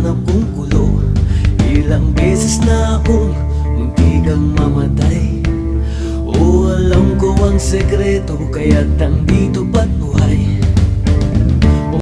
hinahanap kong kulo. Ilang beses na akong muntikang mamatay. O alam ko ang sekreto kaya't nandito pa't buhay.